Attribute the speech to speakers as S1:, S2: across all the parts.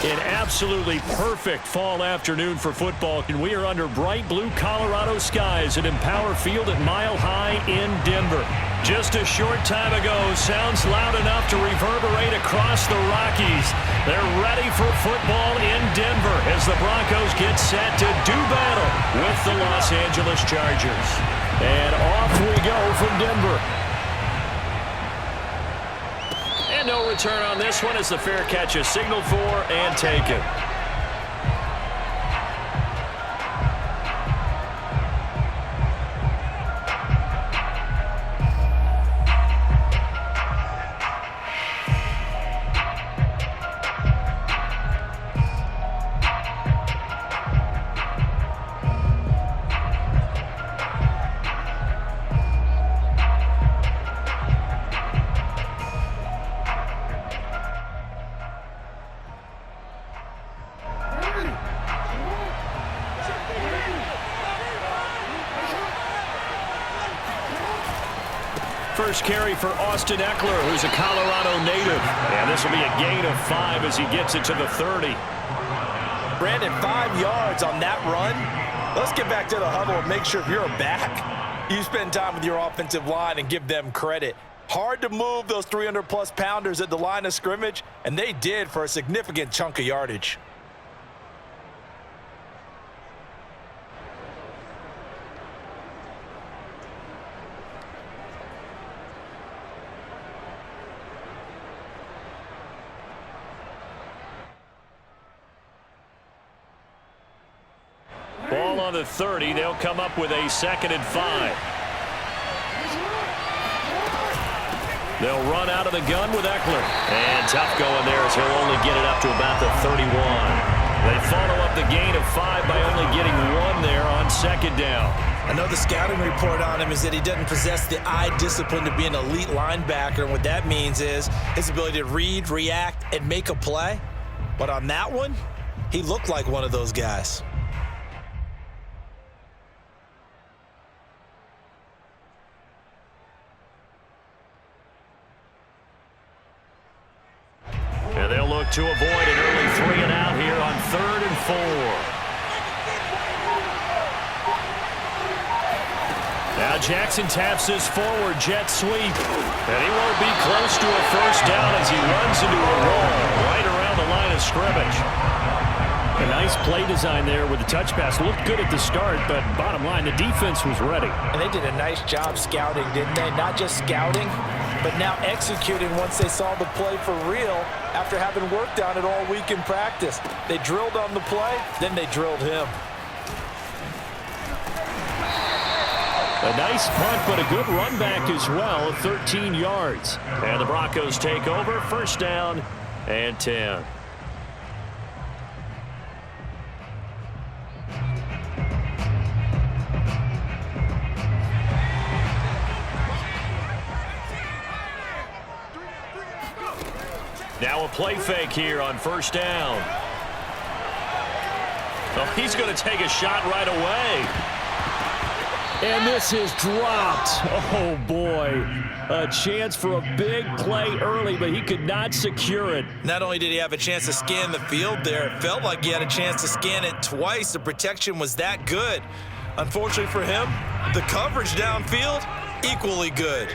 S1: An absolutely perfect fall afternoon for football, and we are under bright blue Colorado skies at Empower Field at Mile High in Denver. Just a short time ago, sounds loud enough to reverberate across the Rockies. They're ready for football in Denver as the Broncos get set to do battle with the Los Angeles Chargers. And off we go from Denver. And no return on this one as the fair catch is signaled for and taken. First carry for Austin Eckler, who's a Colorado native. And this will be a gain of 5 as he gets it to the 30.
S2: Brandon, 5 yards on that run. Let's get back to the huddle and make sure if you're back, you spend time with your offensive line and give them credit. Hard to move those 300-plus pounders at the line of scrimmage, and they did for a significant chunk of yardage.
S1: Ball on the 30. They'll come up with a 2nd and 5. They'll run out of the gun with Eckler. And tough going there as he'll only get it up to about the 31. They follow up the gain of 5 by only getting 1 there on 2nd down.
S2: I know the scouting report on him is that he doesn't possess the eye discipline to be an elite linebacker. And what that means is his ability to read, react, and make a play. But on that one, he looked like one of those guys.
S1: And they'll look to avoid an early 3 and out here on 3rd and 4. Now Jackson taps his forward jet sweep. And he won't be close to a first down as he runs into a roll right around the line of scrimmage. A nice play design there with the touch pass. Looked good at the start, but bottom line, the defense was ready.
S2: And they did a nice job scouting, didn't they? Not just scouting, but now executing once they saw the play for real after having worked on it all week in practice. They drilled on the play, then they drilled him.
S1: A nice punt, but a good run back as well, 13 yards. And the Broncos take over, 1st down and 10. Now a play fake here on 1st down. Oh, he's going to take a shot right away. And this is dropped. Oh, boy. A chance for a big play early, but he could not secure it.
S2: Not only did he have a chance to scan the field there, it felt like he had a chance to scan it twice. The protection was that good. Unfortunately for him, the coverage downfield, equally good.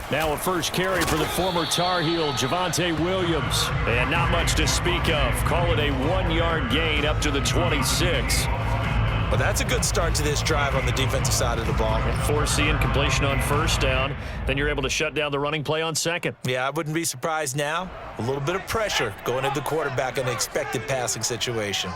S1: Now a first carry for the former Tar Heel, Javonte Williams. And not much to speak of. Call it a 1-yard gain up to the 26.
S2: Well, that's a good start to this drive on the defensive side of the ball.
S1: Forcing completion on 1st down. Then you're able to shut down the running play on 2nd.
S2: Yeah, I wouldn't be surprised now. A little bit of pressure going at the quarterback in an expected passing situation.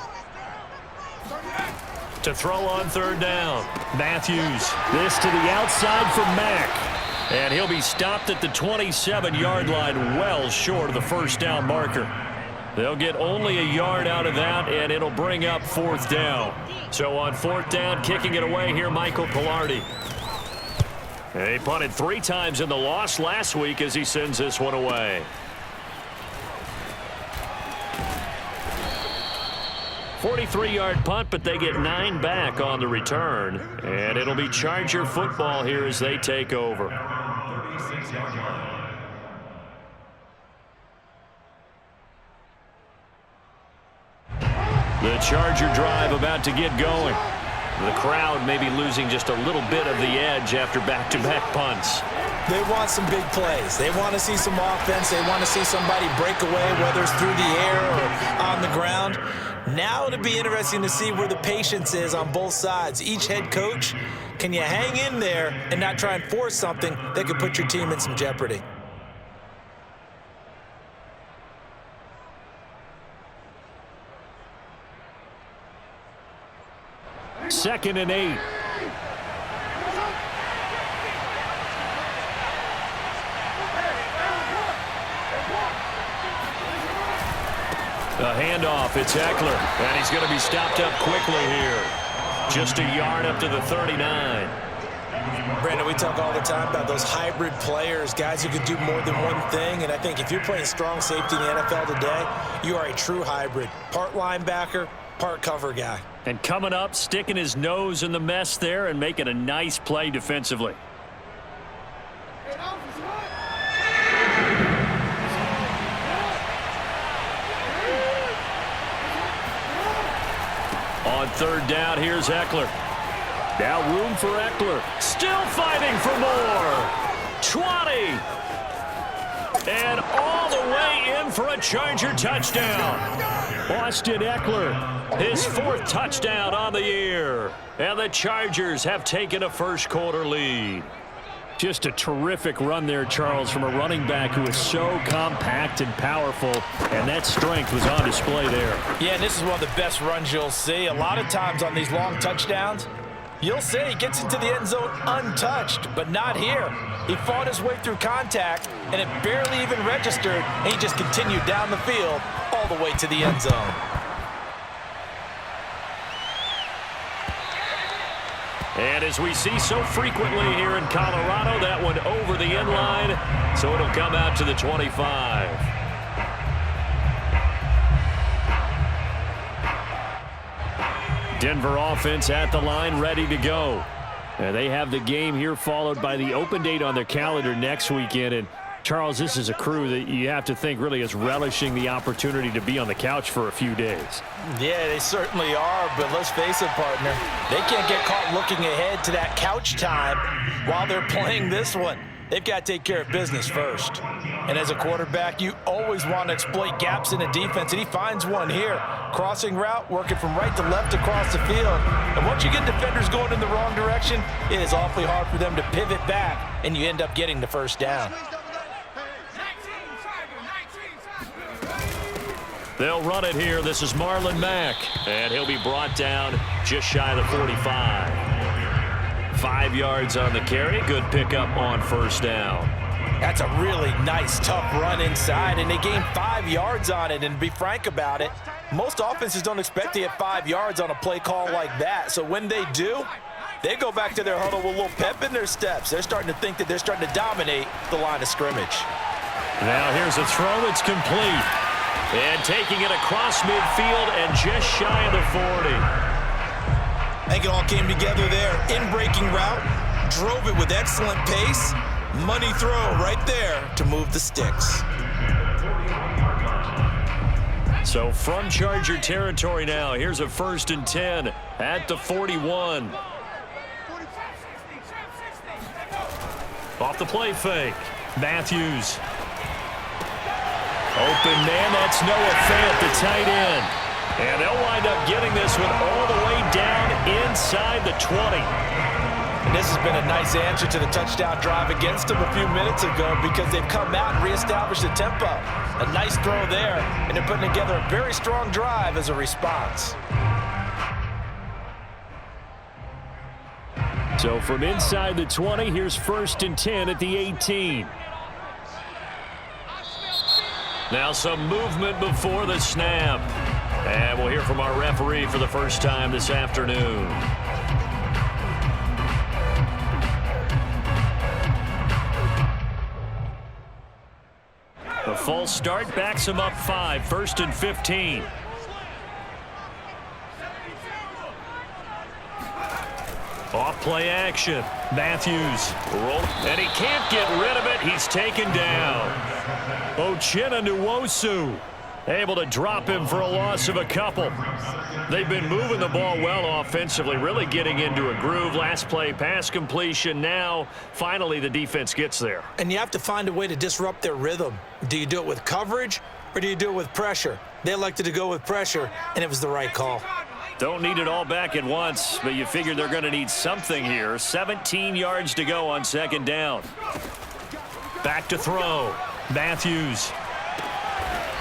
S1: To throw on 3rd down. Matthews. This to the outside for Mack. And he'll be stopped at the 27-yard line, well short of the 1st down marker. They'll get only a yard out of that, and it'll bring up 4th down. So on 4th down, kicking it away here, Michael Pilardi. He punted 3 times in the loss last week as he sends this one away. 43-yard punt, but they get 9 back on the return. And it'll be Charger football here as they take over. The Charger drive about to get going. The crowd may be losing just a little bit of the edge after back-to-back punts.
S2: They want some big plays. They want to see some offense. They want to see somebody break away, whether it's through the air or on the ground. Now it'll be interesting to see where the patience is on both sides. Each head coach, can you hang in there and not try and force something that could put your team in some jeopardy?
S1: Second and 8. A handoff, it's Eckler, and he's going to be stopped up quickly here. Just a yard up to the 39.
S2: Brandon, we talk all the time about those hybrid players, guys who can do more than one thing, and I think if you're playing strong safety in the NFL today, you are a true hybrid. Part linebacker, part cover guy.
S1: And coming up, sticking his nose in the mess there and making a nice play defensively. On third down, here's Eckler. Now room for Eckler. Still fighting for more. 20. And all the way in for a Charger touchdown. Austin Eckler, his 4th touchdown on the year. And the Chargers have taken a first-quarter lead. Just a terrific run there, Charles, from a running back who is so compact and powerful, and that strength was on display there.
S2: Yeah, and this is one of the best runs you'll see. A lot of times on these long touchdowns, you'll see he gets into the end zone untouched, but not here. He fought his way through contact, and it barely even registered, and he just continued down the field all the way to the end zone.
S1: And as we see so frequently here in Colorado, that one over the end line, so it'll come out to the 25. Denver offense at the line, ready to go. And they have the game here followed by the open date on their calendar next weekend. And Charles, this is a crew that you have to think really is relishing the opportunity to be on the couch for a few days.
S2: Yeah, they certainly are, but let's face it, partner. They can't get caught looking ahead to that couch time while they're playing this one. They've got to take care of business first. And as a quarterback, you always want to exploit gaps in the defense, and he finds one here. Crossing route, working from right to left across the field. And once you get defenders going in the wrong direction, it is awfully hard for them to pivot back, and you end up getting the first down.
S1: They'll run it here. This is Marlon Mack, and he'll be brought down just shy of the 45. 5 yards on the carry. Good pickup on first down.
S2: That's a really nice, tough run inside, and they gained 5 yards on it. And to be frank about it, most offenses don't expect to get 5 yards on a play call like that. So when they do, they go back to their huddle with a little pep in their steps. They're starting to think that they're starting to dominate the line of scrimmage.
S1: Now here's a throw that's complete. And taking it across midfield and just shy of the 40.
S2: I think it all came together there. In-breaking route, drove it with excellent pace. Money throw right there to move the sticks.
S1: So from Charger territory now, here's a 1st and 10 at the 41. Off the play fake, Matthews. Open man, that's Noah Fant, the tight end. And they'll wind up getting this one all the way down inside the 20.
S2: And this has been a nice answer to the touchdown drive against them a few minutes ago because they've come out and reestablished the tempo. A nice throw there, and they're putting together a very strong drive as a response.
S1: So from inside the 20, here's 1st and 10 at the 18. Now some movement before the snap. And we'll hear from our referee for the first time this afternoon. The false start backs him up 5, 1st and 15. Off play action. Matthews. And he can't get rid of it. He's taken down. Uchenna Nwosu. Able to drop him for a loss of a couple. They've been moving the ball well offensively, really getting into a groove. Last play, pass completion. Now, finally, the defense gets there.
S2: And you have to find a way to disrupt their rhythm. Do you do it with coverage or do you do it with pressure? They elected to go with pressure, and it was the right call.
S1: Don't need it all back at once, but you figure they're going to need something here. 17 yards to go on second down. Back to throw. Matthews.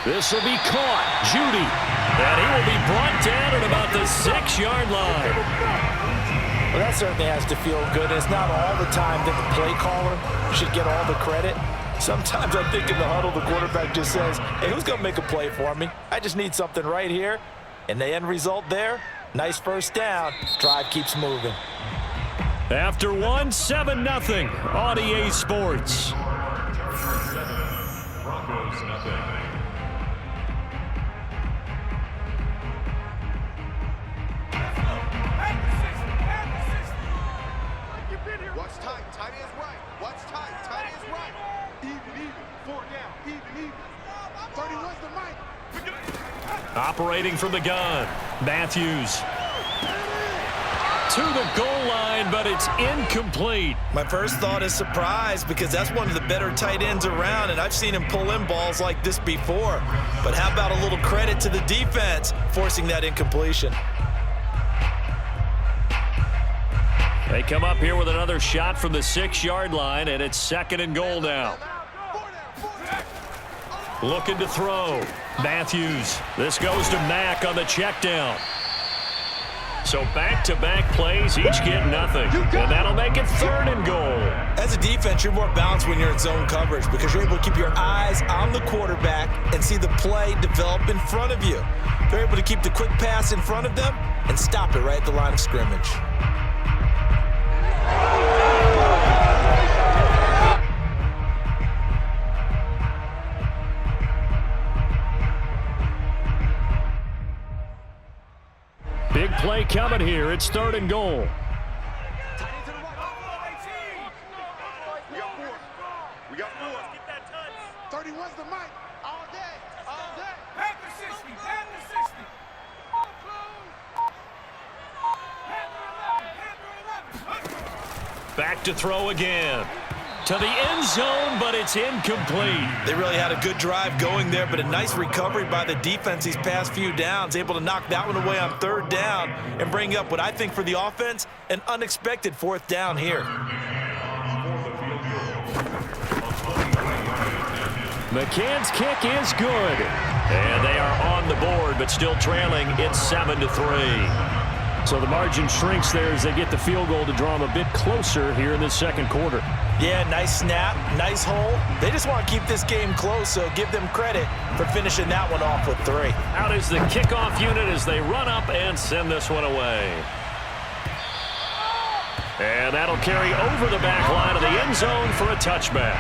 S1: This will be caught. Judy. And he will be brought down at about the 6-yard line.
S2: Well, that certainly has to feel good. It's not all the time that the play caller should get all the credit. Sometimes I think in the huddle, the quarterback just says, hey, who's going to make a play for me? I just need something right here. And the end result there, nice first down. Drive keeps moving.
S1: After 7-0 on EA Sports.
S3: Broncos nothing.
S4: What's tight? Tight is right. What's tight? Tight is right. Even. 4 down. Even. 31's the mic.
S1: Operating from the gun. Matthews. To the goal line, but it's incomplete.
S2: My first thought is surprise because that's one of the better tight ends around, and I've seen him pull in balls like this before. But how about a little credit to the defense forcing that incompletion?
S1: They come up here with another shot from the 6-yard line, and it's 2nd and goal now. Looking to throw. Matthews. This goes to Mack on the check down. So back-to-back plays, each get nothing. And that'll make it 3rd and goal.
S2: As a defense, you're more balanced when you're in zone coverage because you're able to keep your eyes on the quarterback and see the play develop in front of you. They're able to keep the quick pass in front of them and stop it right at the line of scrimmage.
S1: Big play coming here. It's 3rd and goal.
S4: We got 4. We got 4. 31's the mic. All day. All day. Back to 60. Back to 60.
S1: Back to throw again. To the end zone, but it's incomplete.
S2: They really had a good drive going there, but a nice recovery by the defense these past few downs, able to knock that one away on 3rd down and bring up what I think for the offense, an unexpected 4th down here.
S1: McCann's kick is good. And they are on the board, but still trailing. It's 7-3. So the margin shrinks there as they get the field goal to draw them a bit closer here in this 2nd quarter.
S2: Yeah, nice snap, nice hole. They just want to keep this game close, so give them credit for finishing that one off with 3.
S1: Out is the kickoff unit as they run up and send this one away. And that'll carry over the back line of the end zone for a touchback.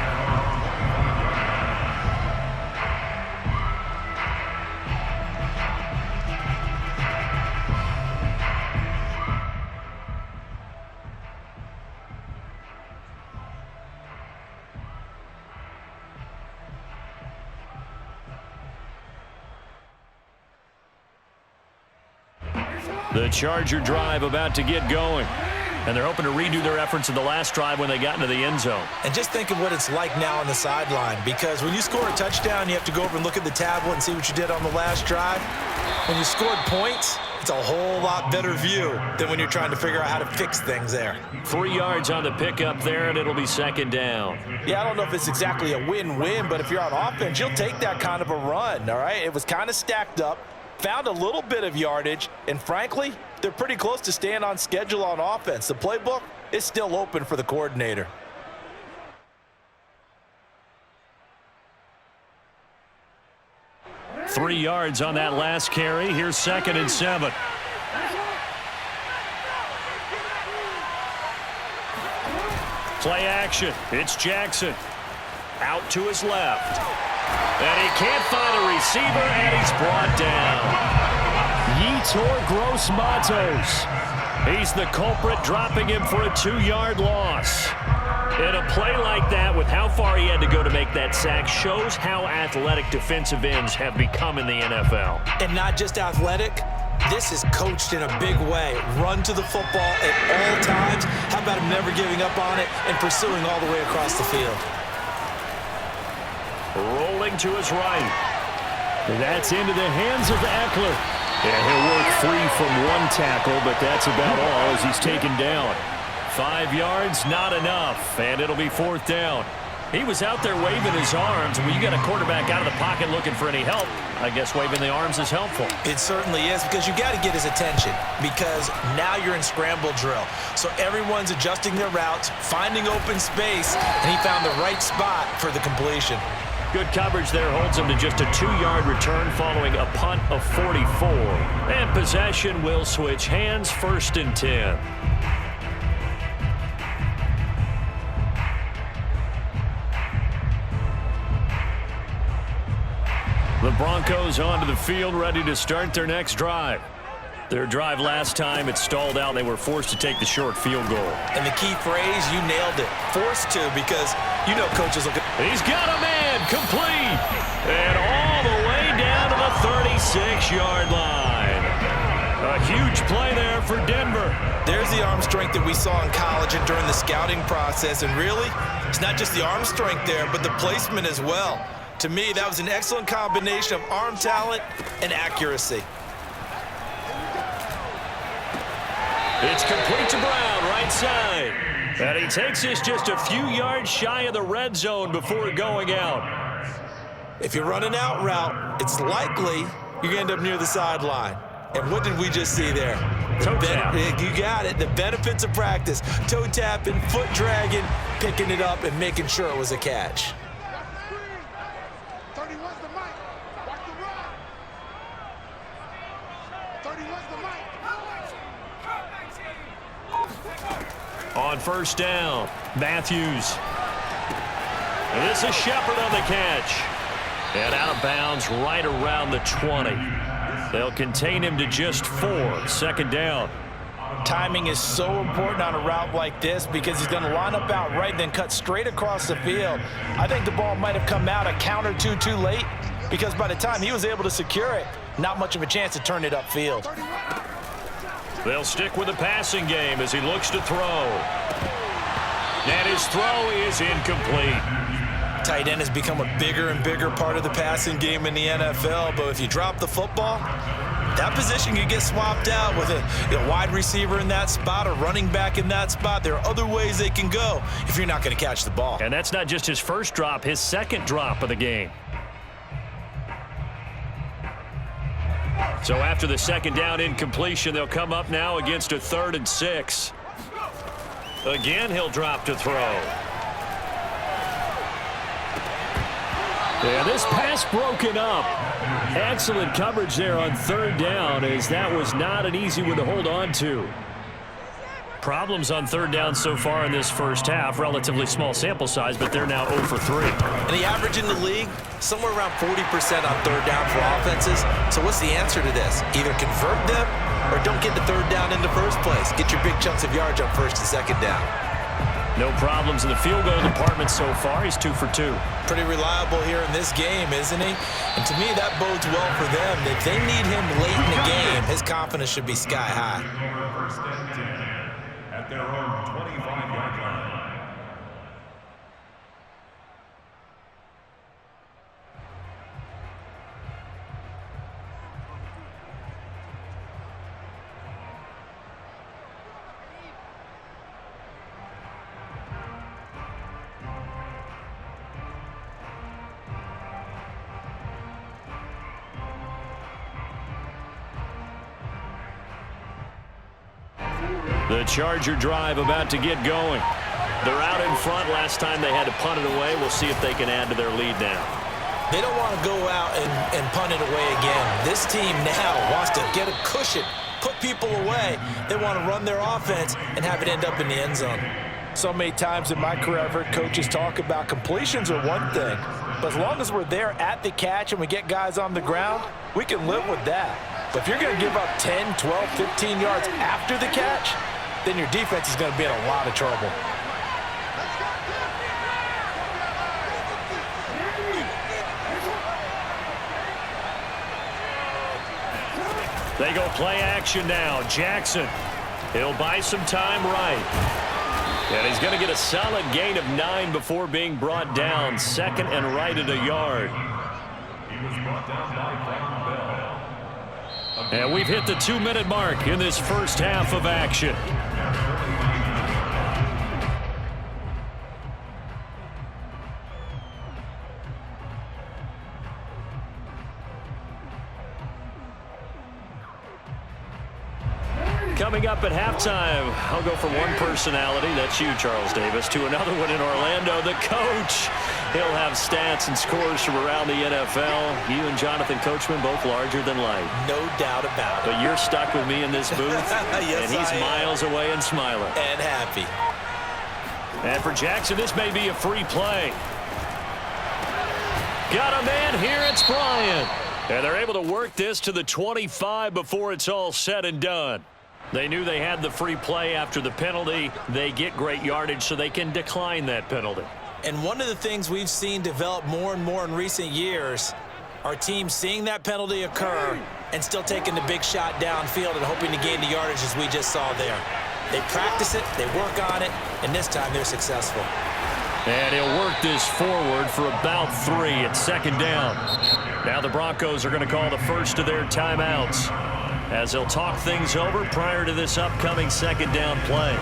S1: The Charger drive about to get going. And they're hoping to redo their efforts in the last drive when they got into the end zone.
S2: And just think of what it's like now on the sideline, because when you score a touchdown, you have to go over and look at the tablet and see what you did on the last drive. When you scored points, it's a whole lot better view than when you're trying to figure out how to fix things there.
S1: 3 yards on the pickup there, and it'll be 2nd down.
S2: Yeah, I don't know if it's exactly a win-win, but if you're on offense, you'll take that kind of a run, all right? It was kind of stacked up, found a little bit of yardage, and frankly, they're pretty close to staying on schedule on offense. The playbook is still open for the coordinator.
S1: Three yards on that last carry. Here's 2nd and 7. Play action. It's Jackson. Out to his left. And he can't find a receiver, and he's brought down. Yetur Gross-Matos. He's the culprit, dropping him for a 2-yard loss. In a play like that with How far he had to go to make that sack shows how athletic defensive ends have become in the NFL.
S2: And not just athletic, this is coached in a big way. Run to the football at all times. How about him never giving up on it and pursuing all the way across the field?
S1: Rolling to his right. That's into the hands of Eckler. Yeah, he'll work free from one tackle, but that's about all as he's taken down. 5 yards, not enough, and it'll be 4th down. He was out there waving his arms. When you got a quarterback out of the pocket looking for any help, I guess waving the arms is helpful.
S2: It certainly is, because you got to get his attention, because now you're in scramble drill. So everyone's adjusting their routes, finding open space, and he found the right spot for the completion.
S1: Good coverage there holds him to just a 2-yard return following a punt of 44. And possession will switch hands, 1st and 10. The Broncos onto the field, ready to start their next drive. Their drive last time, it stalled out. They were forced to take the short field goal.
S2: And the key phrase, you nailed it. Forced to, because you know coaches look at...
S1: He's got a man, complete. And all the way down to the 36-yard line. A huge play there for Denver.
S2: There's the arm strength that we saw in college and during the scouting process. And really, it's not just the arm strength there, but the placement as well. To me, that was an excellent combination of arm talent and accuracy.
S1: It's complete to Brown, right side. And he takes this just a few yards shy of the red zone before going out.
S2: If you're running out route, it's likely you're going to end up near the sideline. And what did we just see there?
S1: Toe tap.
S2: You got it. The benefits of practice. Toe tapping, foot dragging, picking it up, and making sure it was a catch.
S1: On 1st down, Matthews. And this is Shepard on the catch. And out of bounds right around the 20. They'll contain him to just 4. 2nd down.
S2: Timing is so important on a route like this because he's going to line up out right and then cut straight across the field. I think the ball might have come out a count or two too late because by the time he was able to secure it, not much of a chance to turn it upfield.
S1: They'll stick with the passing game as he looks to throw. And his throw is incomplete.
S2: Tight end has become a bigger and bigger part of the passing game in the NFL, but if you drop the football, that position can get swapped out with a wide receiver in that spot, a running back in that spot. There are other ways they can go if you're not going to catch the ball.
S1: And that's not just his first drop, his 2nd drop of the game. So after the 2nd down incompletion, they'll come up now against a 3rd and 6. Again, he'll drop to throw. Yeah, this pass broken up. Excellent coverage there on 3rd down, as that was not an easy one to hold on to. Problems on 3rd down so far in this first half. Relatively small sample size, but they're now 0 for 3.
S2: And the average in the league, somewhere around 40% on 3rd down for offenses. So what's the answer to this? Either convert them or don't get the 3rd down in the first place. Get your big chunks of yards on 1st and 2nd down.
S1: No problems in the field goal department so far. He's 2 for 2.
S2: Pretty reliable here in this game, isn't he? And to me, that bodes well for them. If they need him late in the game, his confidence should be sky high.
S3: At their own 25-yard line.
S1: The Charger drive about to get going. They're out in front. Last time they had to punt it away. We'll see if they can add to their lead now.
S2: They don't want to go out and punt it away again. This team now wants to get a cushion, put people away. They want to run their offense and have it end up in the end zone. So many times in my career, I've heard coaches talk about completions are one thing. But as long as we're there at the catch and we get guys on the ground, we can live with that. But if you're going to give up 10, 12, 15 yards after the catch, then your defense is going to be in a lot of trouble.
S1: They go play action now. Jackson. He'll buy some time right. And he's going to get a solid gain of 9 before being brought down. Second and right at a yard.
S3: He was brought down by Brown Bell.
S1: And we've hit the 2-minute mark in this first half of action. Coming up at halftime, I'll go from one personality, that's you, Charles Davis, to another one in Orlando, the coach. He'll have stats and scores from around the NFL. You and Jonathan Coachman both larger than life.
S2: No doubt about it.
S1: But you're stuck with me in this booth,
S2: yes,
S1: and he's miles away and smiling.
S2: And happy.
S1: And for Jackson, this may be a free play. Got a man here, it's Bryant. And they're able to work this to the 25 before it's all said and done. They knew they had the free play after the penalty. They get great yardage so they can decline that penalty.
S2: And one of the things we've seen develop more and more in recent years are teams seeing that penalty occur and still taking the big shot downfield and hoping to gain the yardage as we just saw there. They practice it, they work on it, and this time they're successful.
S1: And he'll work this forward for about 3 at second down. Now the Broncos are going to call the first of their timeouts as they'll talk things over prior to this upcoming second down play.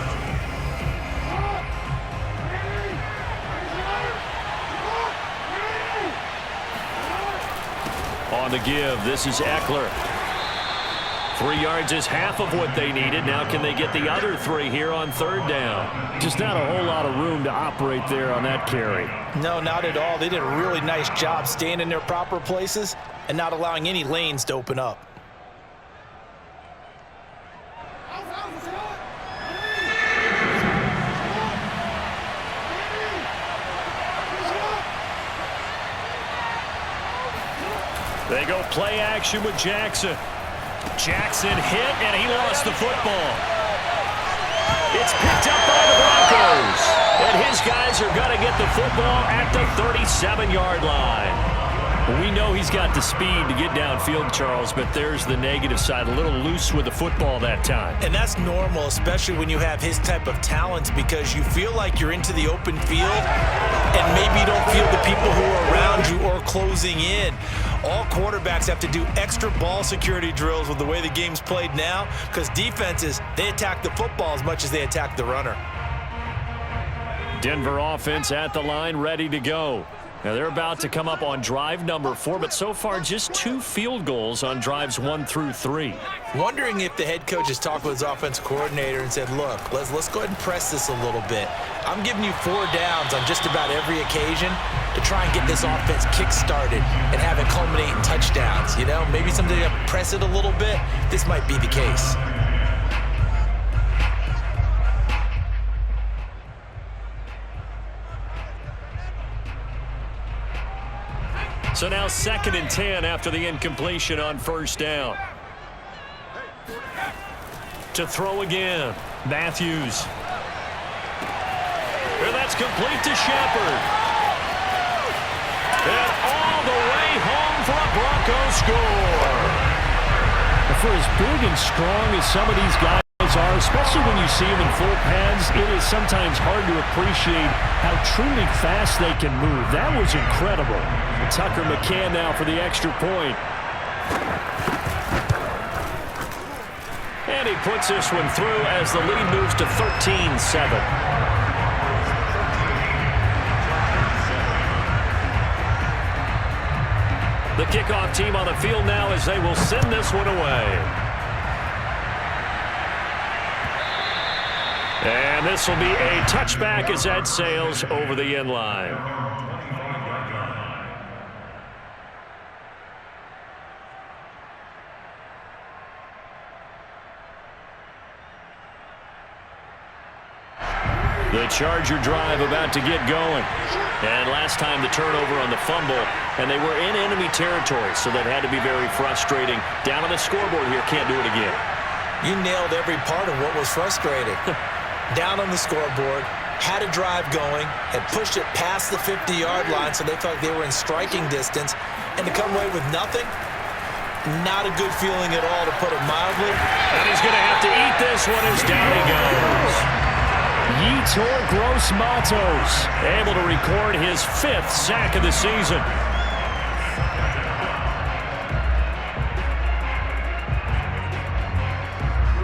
S1: On the give, this is Eckler. 3 yards is half of what they needed. Now can they get the other 3 here on third down? Just not a whole lot of room to operate there on that carry.
S2: No, not at all. They did a really nice job staying in their proper places and not allowing any lanes to open up.
S1: They go play action with Jackson. Jackson hit, and he lost the football. It's picked up by the Broncos. And his guys are going to get the football at the 37-yard line. We know he's got the speed to get downfield, Charles, but there's the negative side. A little loose with the football that time.
S2: And that's normal, especially when you have his type of talents, because you feel like you're into the open field and maybe you don't feel the people who are around you or closing in. All quarterbacks have to do extra ball security drills with the way the game's played now, because defenses, they attack the football as much as they attack the runner.
S1: Denver offense at the line, ready to go. Now they're about to come up on drive number 4, but so far just 2 field goals on drives 1 through 3.
S2: Wondering if the head coach has talked with his offensive coordinator and said, look, let's go ahead and press this a little bit. I'm giving you 4 downs on just about every occasion to try and get this offense kick-started and have it culminate in touchdowns. You know, maybe something to press it a little bit. This might be the case.
S1: So now 2nd and 10 after the incompletion on first down. To throw again, Matthews. And that's complete to Shepard. And all the way home for a Broncos score. For as big and strong as some of these guys are, especially when you see them in full pads, it is sometimes hard to appreciate how truly fast they can move. That was incredible. Tucker McCann now for the extra point. And he puts this one through as the lead moves to 13-7. The kickoff team on the field now as they will send this one away. And this will be a touchback as that sails over the end line. The Charger drive about to get going. And last time the turnover on the fumble, and they were in enemy territory, so that had to be very frustrating. Down on the scoreboard here, can't do it again.
S2: You nailed every part of what was frustrating. Down on the scoreboard, had a drive going, had pushed it past the 50-yard line so they felt like they were in striking distance, and to come away with nothing, Not a good feeling at all, to put it mildly.
S1: And he's going to have to eat this one as down he goes. Yetur Gross-Matos able to record his 5th sack of the season.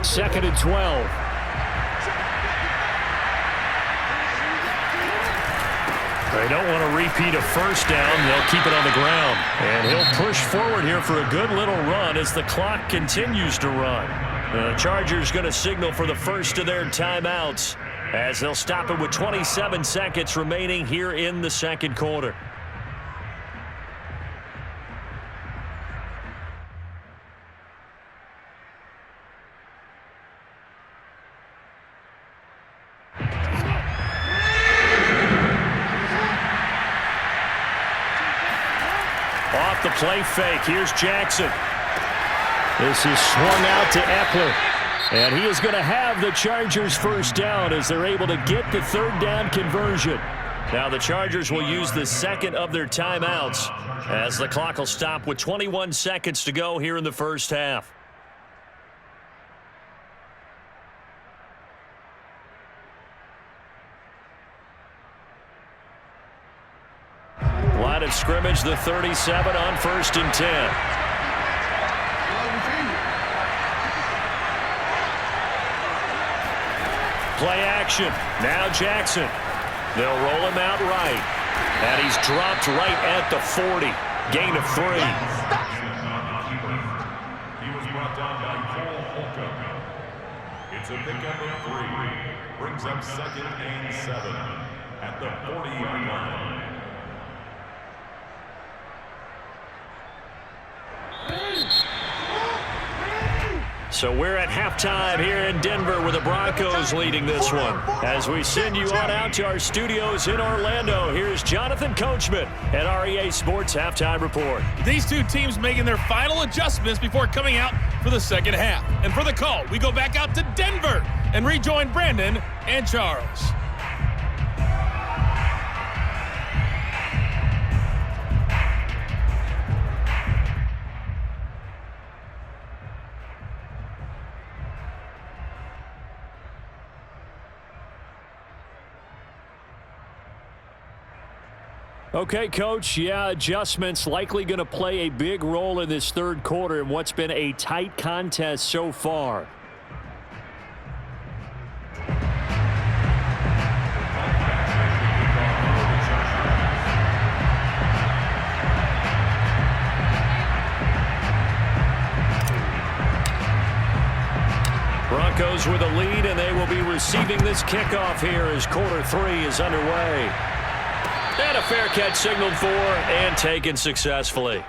S1: Second and 12. They don't want to repeat a first down. They'll keep it on the ground. And he'll push forward here for a good little run as the clock continues to run. The Chargers going to signal for the first of their timeouts as they'll stop it with 27 seconds remaining here in the second quarter. Off the play fake, here's Jackson. This is swung out to Eckler. And he is going to have the Chargers first down as they're able to get the third down conversion. Now the Chargers will use the second of their timeouts as the clock will stop with 21 seconds to go here in the first half. Line of scrimmage, the 37 on 1st and 10. Play action. Now Jackson. They'll roll him out right. And he's dropped right at the 40. Gain of 3.
S3: He was brought down by Cole Holcomb. It's a pickup of 3. Brings up 2nd and 7 at the 40-yard line.
S1: So we're at halftime here in Denver with the Broncos leading this one. As we send you on out to our studios in Orlando, here's Jonathan Coachman at REA Sports Halftime Report.
S5: These two teams making their final adjustments before coming out for the second half. And for the call, we go back out to Denver and rejoin Brandon and Charles.
S1: Okay, Coach, yeah, adjustments likely going to play a big role in this third quarter in what's been a tight contest so far. Broncos with a lead, and they will be receiving this kickoff here as quarter 3 is underway. And a fair catch signaled for and taken successfully.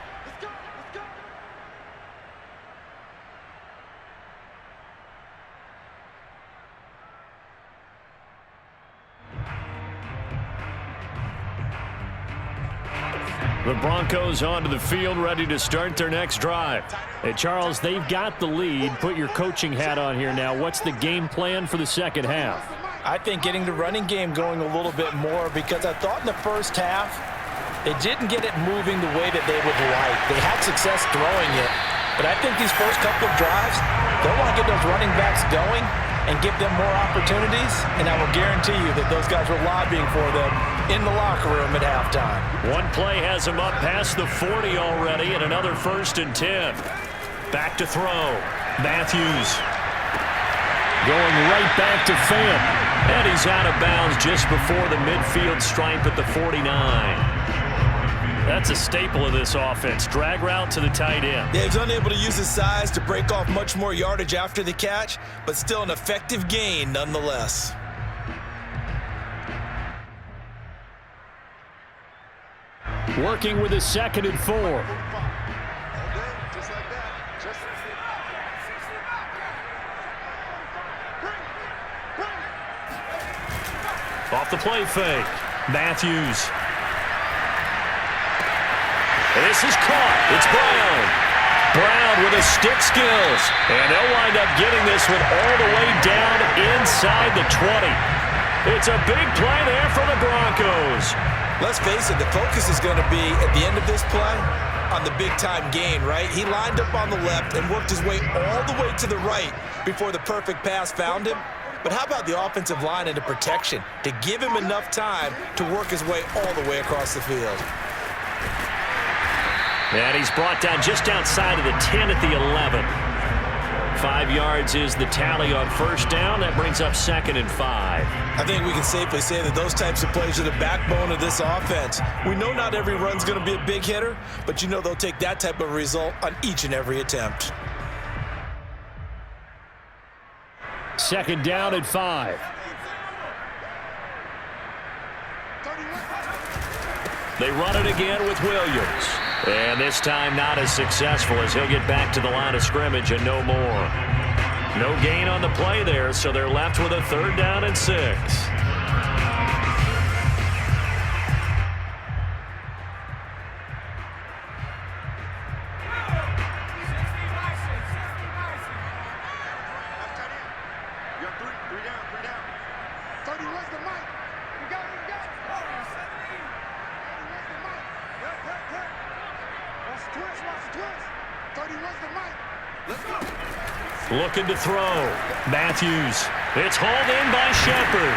S1: The Broncos onto the field, ready to start their next drive. Hey, Charles, they've got the lead. Put your coaching hat on here now. What's the game plan for the second half?
S2: I think getting the running game going a little bit more, because I thought in the first half they didn't get it moving the way that they would like. They had success throwing it, but I think these first couple of drives, they'll want to get those running backs going and give them more opportunities, and I will guarantee you that those guys were lobbying for them in the locker room at halftime.
S1: One play has them up past the 40 already, and another 1st and 10. Back to throw. Matthews going right back to Fant. And he's out of bounds just before the midfield stripe at the 49. That's a staple of this offense. Drag route to the tight end.
S2: Yeah, he's unable to use his size to break off much more yardage after the catch, but still an effective gain nonetheless.
S1: Working with a 2nd and 4. Off the play fake. Matthews. This is caught. It's Brown. Brown with his stick skills. And they'll wind up getting this one all the way down inside the 20. It's a big play there for the Broncos.
S2: Let's face it, the focus is going to be, at the end of this play, on the big-time gain, right? He lined up on the left and worked his way all the way to the right before the perfect pass found him. But how about the offensive line into protection to give him enough time to work his way all the way across the field?
S1: And he's brought down just outside of the 10 at the 11. 5 yards is the tally on first down. That brings up 2nd and 5.
S2: I think we can safely say that those types of plays are the backbone of this offense. We know not every run's going to be a big hitter, but you know they'll take that type of result on each and every attempt.
S1: 2nd down at 5. They run it again with Williams. And this time not as successful as he'll get back to the line of scrimmage and no more. No gain on the play there, so they're left with a 3rd down and 6. Looking to throw. Matthews. It's hauled in by Shepard.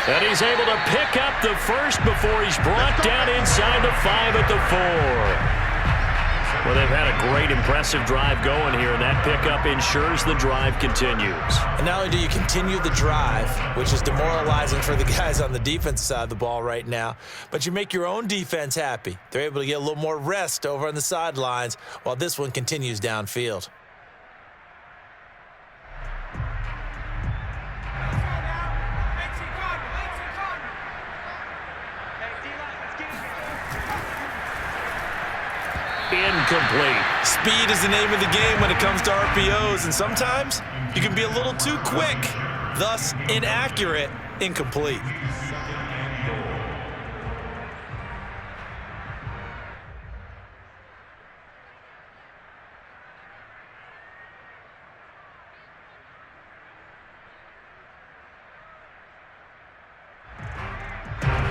S1: And he's able to pick up the first before he's brought down inside the 5 at the 4. Well, they've had a great, impressive drive going here, and that pickup ensures the drive continues.
S2: And not only do you continue the drive, which is demoralizing for the guys on the defensive side of the ball right now, but you make your own defense happy. They're able to get a little more rest over on the sidelines while this one continues downfield.
S1: Incomplete.
S2: Speed is the name of the game when it comes to RPOs, and sometimes you can be a little too quick, thus inaccurate, incomplete.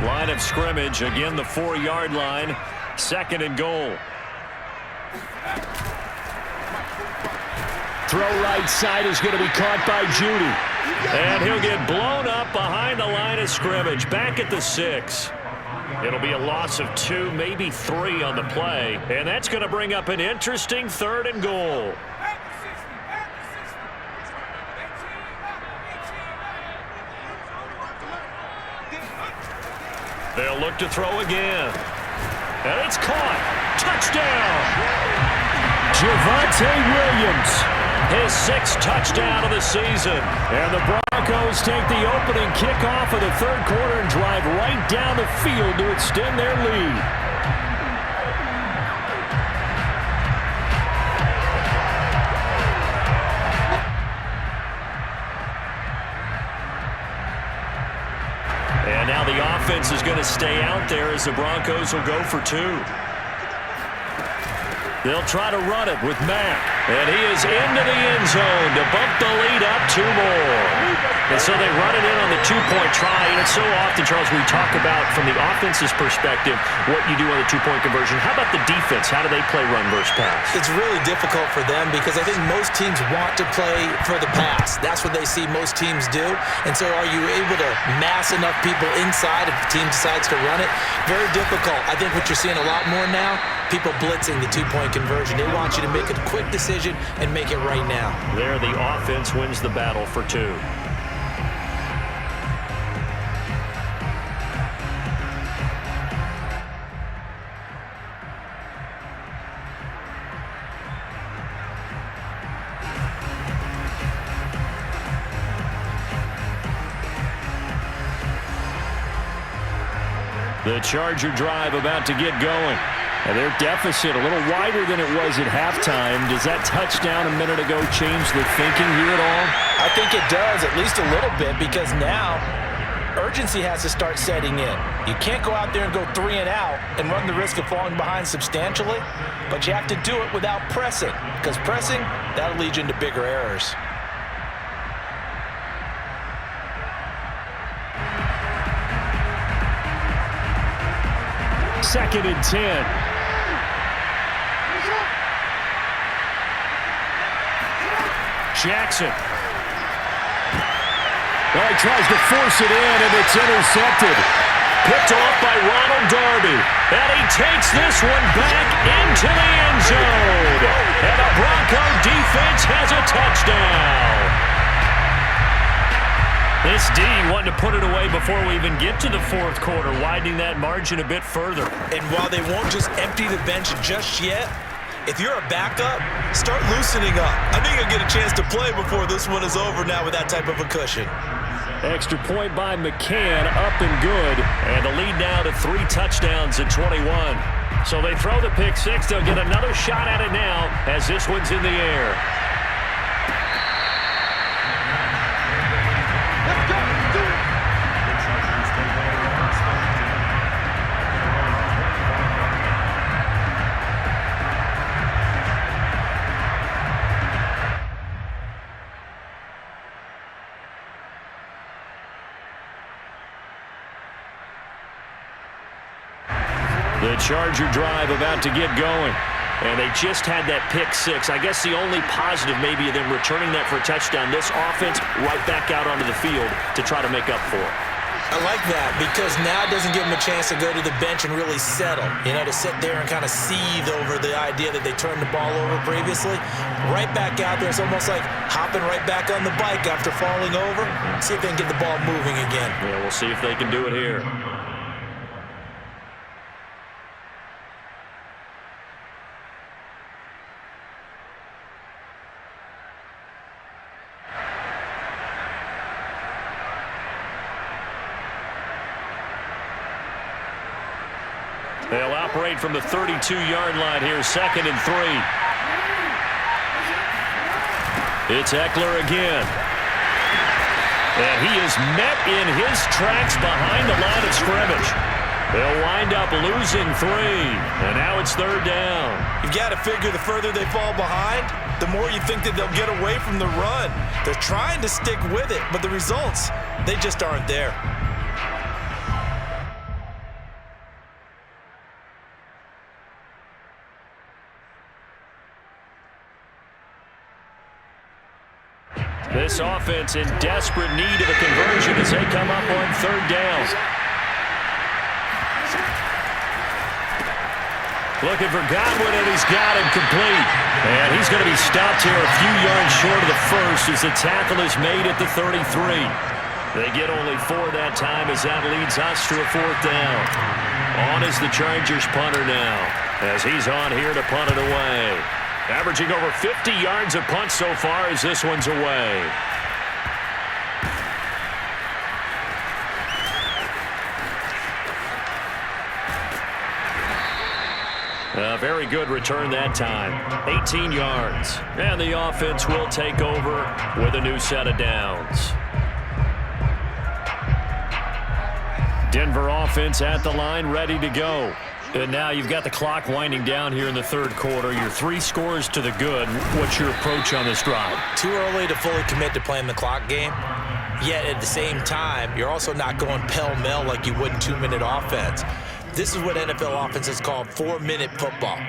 S1: Line of scrimmage, again the 4-yard line, 2nd and goal. Throw right side is going to be caught by Judy. And he'll get blown up behind the line of scrimmage, back at the 6. It'll be a loss of 2, maybe 3 on the play. And that's going to bring up an interesting 3rd and goal. They'll look to throw again. And it's caught. Touchdown! Javonte Williams, his 6th touchdown of the season. And the Broncos take the opening kickoff of the 3rd quarter and drive right down the field to extend their lead. And now the offense is going to stay out there as the Broncos will go for 2. They'll try to run it with Mack. And he is into the end zone to bump the lead up 2 more. And so they run it in on the 2-point try. And it's so often, Charles, we talk about from the offense's perspective what you do on the 2-point conversion. How about the defense? How do they play run versus pass?
S2: It's really difficult for them because I think most teams want to play for the pass. That's what they see most teams do. And so are you able to mass enough people inside if the team decides to run it? Very difficult. I think what you're seeing a lot more now, people blitzing the 2-point conversion. They want you to make a quick decision and make it right now.
S1: There, the offense wins the battle for 2. The Charger drive about to get going. And their deficit a little wider than it was at halftime. Does that touchdown a minute ago change the thinking here at all?
S2: I think it does, at least a little bit, because now urgency has to start setting in. You can't go out there and go 3 and out and run the risk of falling behind substantially, but you have to do it without pressing, because pressing, that'll lead you into bigger errors.
S1: 2nd and 10. Jackson. Well, he tries to force it in, and it's intercepted. Picked off by Ronald Darby. And he takes this one back into the end zone. And the Bronco defense has a touchdown. This D wanting to put it away before we even get to the fourth quarter, widening that margin a bit further.
S2: And while they won't just empty the bench just yet, if you're a backup, start loosening up. I think you'll get a chance to play before this one is over now with that type of a cushion.
S1: Extra point by McCann, up and good. And the lead now to 3 touchdowns at 21. So they throw the pick six. They'll get another shot at it now as this one's in the air. The Charger drive about to get going. And they just had that pick six. I guess the only positive maybe of them returning that for a touchdown. This offense right back out onto the field to try to make up for it.
S2: I like that because now it doesn't give them a chance to go to the bench and really settle. You know, to sit there and kind of seethe over the idea that they turned the ball over previously. Right back out there. It's almost like hopping right back on the bike after falling over. See if they can get the ball moving again.
S1: Yeah, we'll see if they can do it here. They'll operate from the 32-yard line here, 2nd and 3. It's Eckler again. And he is met in his tracks behind the line of scrimmage. They'll wind up losing 3. And now it's 3rd down.
S2: You've got to figure the further they fall behind, the more you think that they'll get away from the run. They're trying to stick with it, but the results, they just aren't there.
S1: This offense in desperate need of a conversion as they come up on 3rd down. Looking for Godwin, and he's got him complete. And he's going to be stopped here a few yards short of the first as the tackle is made at the 33. They get only 4 that time as that leads us to a 4th down. On is the Chargers punter now as he's on here to punt it away. Averaging over 50 yards of punt so far as this one's away. A very good return that time. 18 yards. And the offense will take over with a new set of downs. Denver offense at the line, ready to go. And now you've got the clock winding down here in the 3rd quarter. You're 3 scores to the good. What's your approach on this drive?
S2: Too early to fully commit to playing the clock game. Yet at the same time, you're also not going pell-mell like you would in 2-minute offense. This is what NFL offenses call 4-minute football.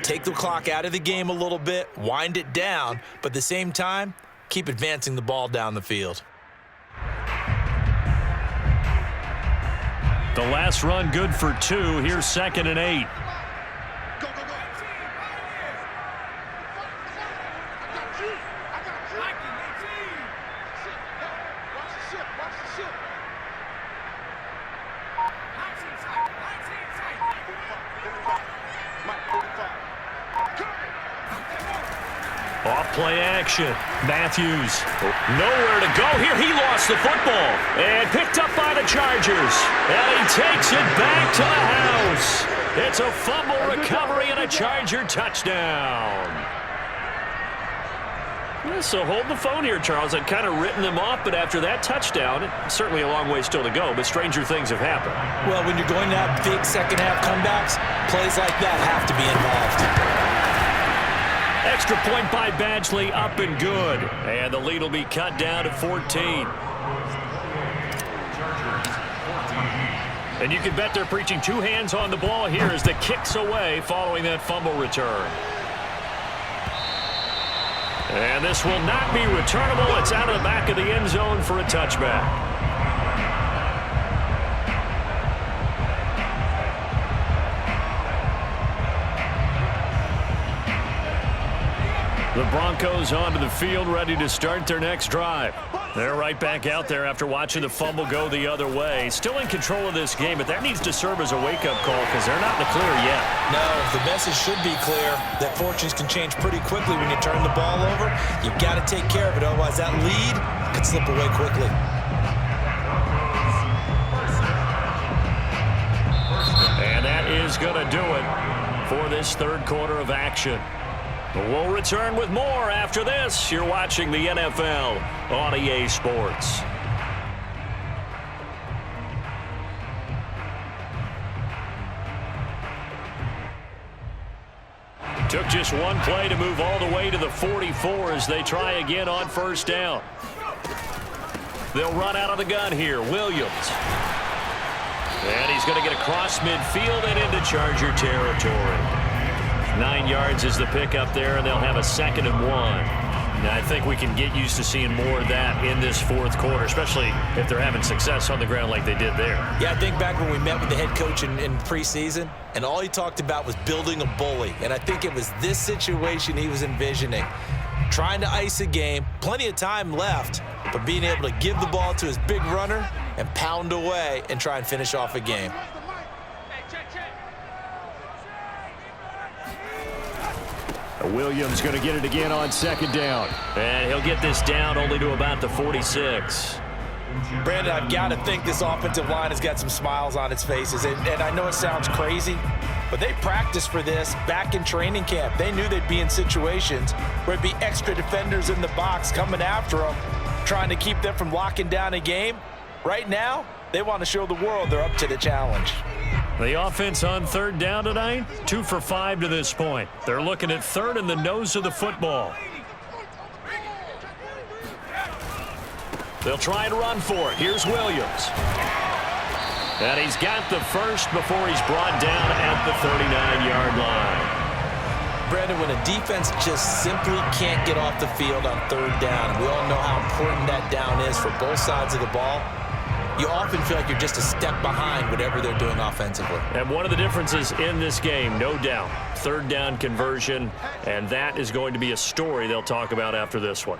S2: Take the clock out of the game a little bit, wind it down, but at the same time, keep advancing the ball down the field.
S1: The last run good for 2. Here's 2nd and 8.
S4: Go, go, go. Watch the ship. Watch the ship.
S1: Off play action. Matthews. Nowhere to go here. He lost the football. And picked up by the Chargers. And he takes it back to the house. It's a fumble recovery and a Charger touchdown. So hold the phone here, Charles. I'd kind of written them off, but after that touchdown, it's certainly a long way still to go, but stranger things have happened.
S2: Well, when you're going to have big second-half comebacks, plays like that have to be involved.
S1: Extra point by Badgley, up and good. And the lead will be cut down to 14. And you can bet they're preaching two hands on the ball here as the kick's away following that fumble return. And this will not be returnable. It's out of the back of the end zone for a touchback. The Broncos onto the field, ready to start their next drive. They're right back out there after watching the fumble go the other way. Still in control of this game, but that needs to serve as a wake-up call because they're not in the clear yet.
S2: No, the message should be clear that fortunes can change pretty quickly when you turn the ball over. You've got to take care of it, otherwise that lead could slip away quickly.
S1: And that is going to do it for this third quarter of action. We'll return with more after this. You're watching the NFL on EA Sports. Took just one play to move all the way to the 44 as they try again on first down. They'll run out of the gun here. Williams. And he's going to get across midfield and into Charger territory. 9 yards is the pickup there, and they'll have a 2nd and 1. Now, I think we can get used to seeing more of that in this fourth quarter, especially if they're having success on the ground like they did there.
S2: Yeah, I think back when we met with the head coach in preseason, and all he talked about was building a bully. And I think it was this situation he was envisioning. Trying to ice a game, plenty of time left, but being able to give the ball to his big runner and pound away and try and finish off a game.
S1: Williams going to get it again on 2nd down. And he'll get this down only to about the 46.
S2: Brandon, I've got to think this offensive line has got some smiles on its faces. And I know it sounds crazy, but they practiced for this back in training camp. They knew they'd be in situations where it'd be extra defenders in the box coming after them, trying to keep them from locking down a game. Right now, they want to show the world they're up to the challenge.
S1: The offense on 3rd down tonight, 2 for 5 to this point. They're looking at 3rd in the nose of the football. They'll try and run for it. Here's Williams. And he's got the first before he's brought down at the 39-yard line.
S2: Brandon, when a defense just simply can't get off the field on 3rd down, and we all know how important that down is for both sides of the ball, you often feel like you're just a step behind whatever they're doing offensively.
S1: And one of the differences in this game, no doubt, 3rd down conversion, and that is going to be a story they'll talk about after this one.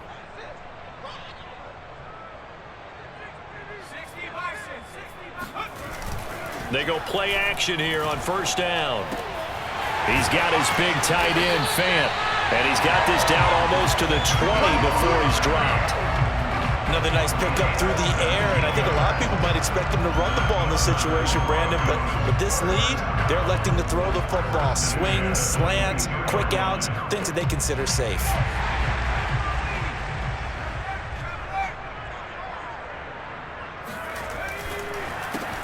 S1: They go play action here on 1st down. He's got his big tight end, Fant, and he's got this down almost to the 20 before he's dropped.
S2: Another nice pickup through the air, and I think a lot of people might expect them to run the ball in this situation, Brandon, but with this lead, they're electing to throw the football. Swings, slants, quick outs, things that they consider safe.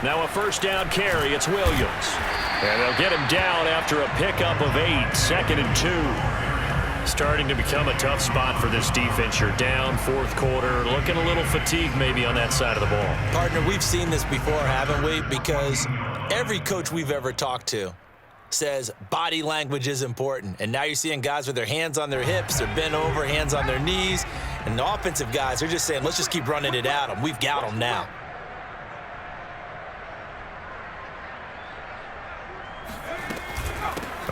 S1: Now a 1st down carry, it's Williams. And they'll get him down after a pickup of 8, 2nd and 2. Starting to become a tough spot for this defense. You're down 4th quarter, looking a little fatigued maybe on that side of the ball.
S2: Partner, we've seen this before, haven't we? Because every coach we've ever talked to says body language is important. And now you're seeing guys with their hands on their hips, they're bent over, hands on their knees. And the offensive guys, they're just saying, let's just keep running it at them. We've got them now.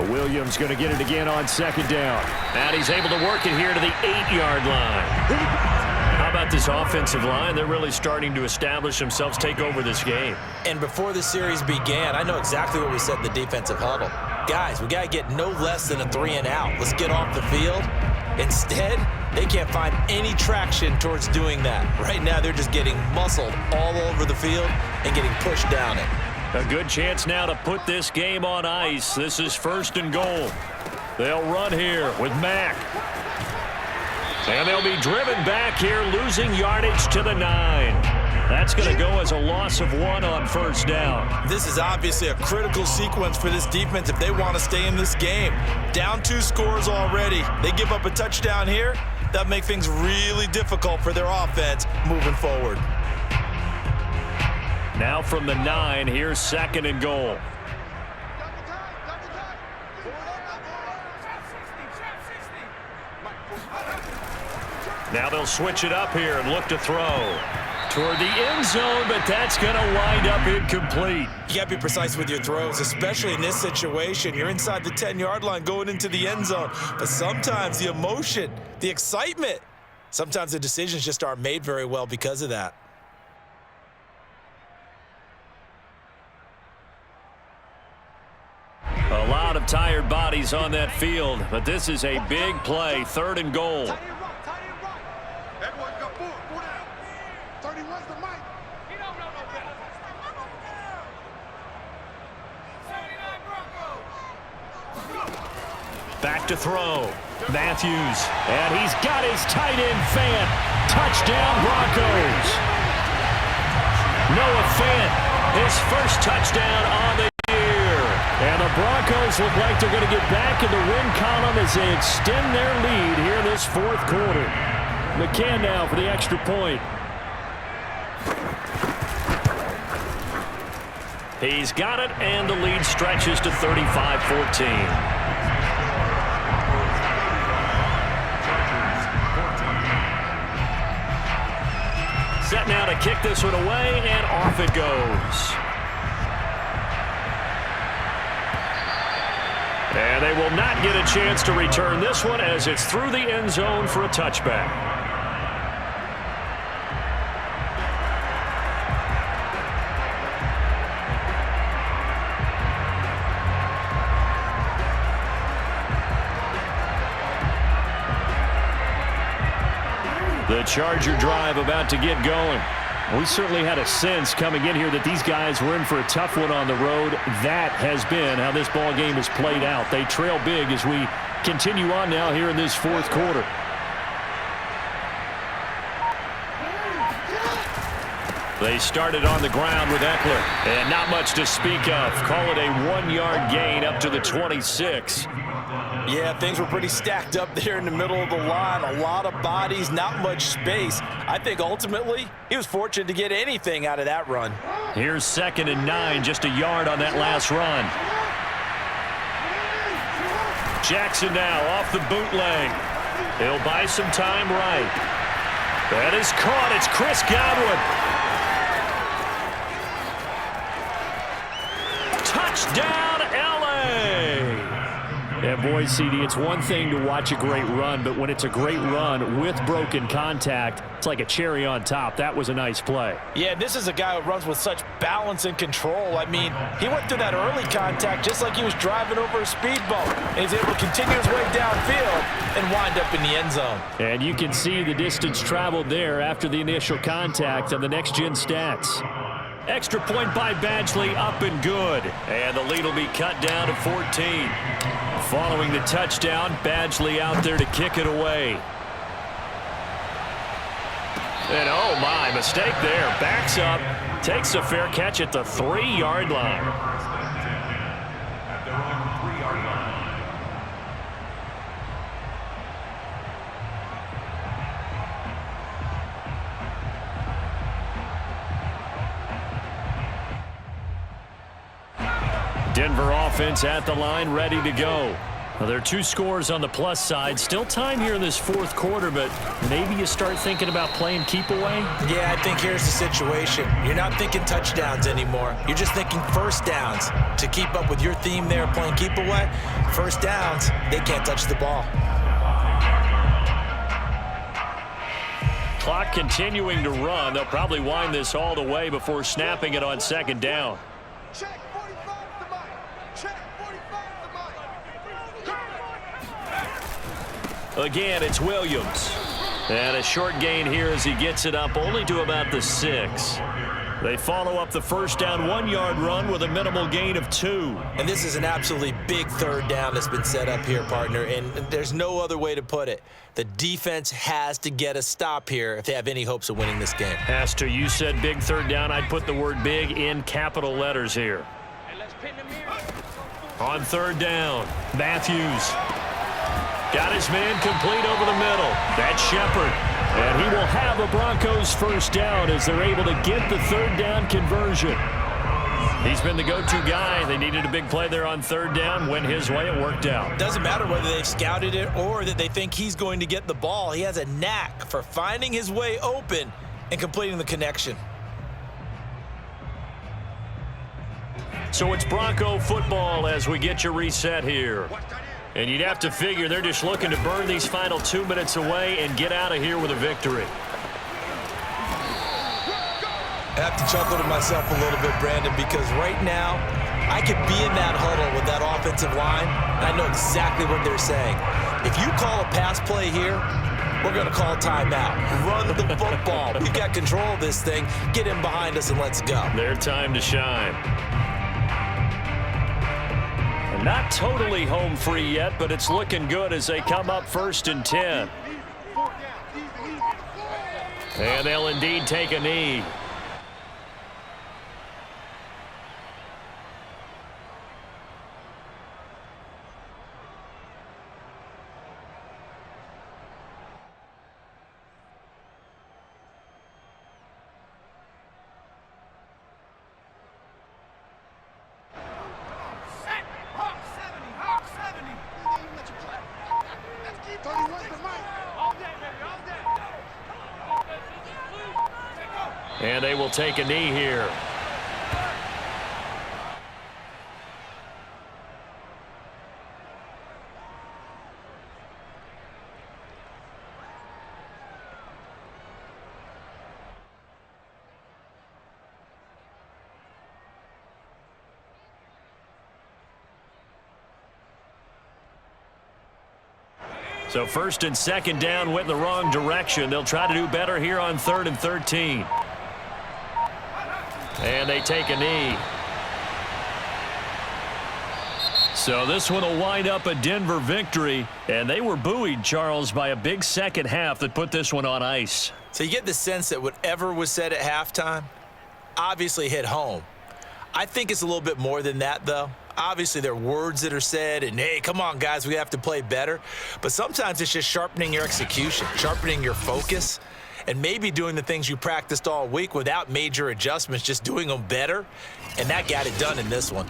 S1: Williams going to get it again on 2nd down. And he's able to work it here to the 8-yard line. How about this offensive line? They're really starting to establish themselves, take over this game.
S2: And before the series began, I know exactly what we said in the defensive huddle. Guys, we got to get no less than a 3 and out. Let's get off the field. Instead, they can't find any traction towards doing that. Right now, they're just getting muscled all over the field and getting pushed down it.
S1: A good chance now to put this game on ice. This is 1st and goal. They'll run here with Mack. And they'll be driven back here, losing yardage to the 9. That's going to go as a loss of 1 on 1st down.
S2: This is obviously a critical sequence for this defense if they want to stay in this game. Down 2 scores already. They give up a touchdown here. That make things really difficult for their offense moving forward.
S1: Now from the 9, here's 2nd and goal. Now they'll switch it up here and look to throw toward the end zone, but that's going to wind up incomplete.
S2: You got to be precise with your throws, especially in this situation. You're inside the 10-yard line going into the end zone, but sometimes the emotion, the excitement, sometimes the decisions just aren't made very well because of that.
S1: A lot of tired bodies on that field, but this is a big play, 3rd and goal.
S4: Everyone's got 4 down. 31's the mic. He don't know no better. 79 Broncos.
S1: Back to throw. Matthews, and he's got his tight end Fant. Touchdown Broncos. Noah Fant, his first touchdown on the year. And the Broncos look like they're going to get back in the win column as they extend their lead here in this 4th quarter. McCann now for the extra point. He's got it, and the lead stretches to 35-14. Set now to kick this one away, and off it goes. And they will not get a chance to return this one as it's through the end zone for a touchback. The Charger drive about to get going. We certainly had a sense coming in here that these guys were in for a tough one on the road. That has been how this ball game has played out. They trail big as we continue on now here in this 4th quarter. They started on the ground with Eckler, and not much to speak of. Call it a 1-yard gain up to the 26.
S2: Yeah, things were pretty stacked up there in the middle of the line. A lot of bodies, not much space. I think ultimately he was fortunate to get anything out of that run.
S1: Here's 2nd and 9, just a yard on that last run. Jackson now off the bootleg. He'll buy some time right. That is caught. It's Chris Godwin. Touchdown, L.A. And boy, CD, it's one thing to watch a great run, but when it's a great run with broken contact, it's like a cherry on top. That was a nice play.
S2: Yeah, this is a guy who runs with such balance and control. I mean, he went through that early contact just like he was driving over a speed bump. And he's able to continue his way downfield and wind up in the end zone.
S1: And you can see the distance traveled there after the initial contact on the next-gen stats. Extra point by Badgley, up and good. And the lead will be cut down to 14. Following the touchdown, Badgley out there to kick it away. And oh my, mistake there. Backs up, takes a fair catch at the 3-yard line.
S3: At their own 3-yard line.
S1: Denver offense at the line, ready to go. Well, there are 2 scores on the plus side. Still time here in this 4th quarter, but maybe you start thinking about playing keep away?
S2: Yeah, I think here's the situation. You're not thinking touchdowns anymore. You're just thinking first downs. To keep up with your theme there, playing keep away, first downs, they can't touch the ball.
S1: Clock continuing to run. They'll probably wind this all the way before snapping it on 2nd down.
S4: Check 45 the mic. Check 45 the mic.
S1: Again, it's Williams. And a short gain here as he gets it up only to about the 6. They follow up the first down 1-yard run with a minimal gain of 2.
S2: And this is an absolutely big 3rd down that's been set up here, partner, and there's no other way to put it. The defense has to get a stop here if they have any hopes of winning this game.
S1: Has to. You said big 3rd down. I'd put the word big in capital letters here. On 3rd down, Matthews got his man complete over the middle. That's Shepard. And he will have a Broncos first down as they're able to get the third down conversion. He's been the go-to guy. They needed a big play there on third down. Went his way. It worked out.
S2: Doesn't matter whether they've scouted it or that they think he's going to get the ball. He has a knack for finding his way open and completing the connection.
S1: So it's Bronco football as we get you reset here. And you'd have to figure they're just looking to burn these final 2 minutes away and get out of here with a victory.
S2: I have to chuckle to myself a little bit, Brandon, because right now I could be in that huddle with that offensive line, and I know exactly what they're saying. If you call a pass play here, we're going to call timeout. Run the football. We've got control of this thing. Get in behind us and let's go.
S1: Their time to shine. And not totally home free yet, but it's looking good as they come up 1st and 10. And they'll indeed take a knee. And they will take a knee here. So 1st and 2nd down went in the wrong direction. They'll try to do better here on 3rd and 13. And they take a knee. So this one will wind up a Denver victory. And they were buoyed, Charles, by a big second half that put this one on ice.
S2: So you get the sense that whatever was said at halftime obviously hit home. I think it's a little bit more than that, though. Obviously, there are words that are said, and, hey, come on, guys, we have to play better. But sometimes it's just sharpening your execution, sharpening your focus, and maybe doing the things you practiced all week without major adjustments, just doing them better. And that got it done in this one.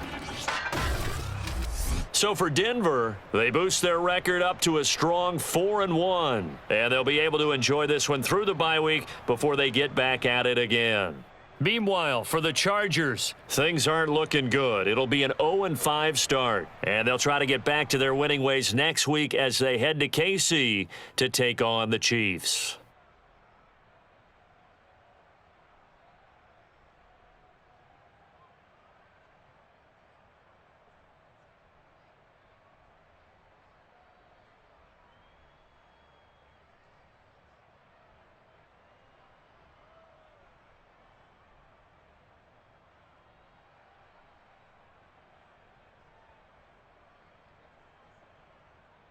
S1: So for Denver, they boost their record up to a strong 4-1. And they'll be able to enjoy this one through the bye week before they get back at it again. Meanwhile, for the Chargers, things aren't looking good. It'll be an 0-5 start, and they'll try to get back to their winning ways next week as they head to KC to take on the Chiefs.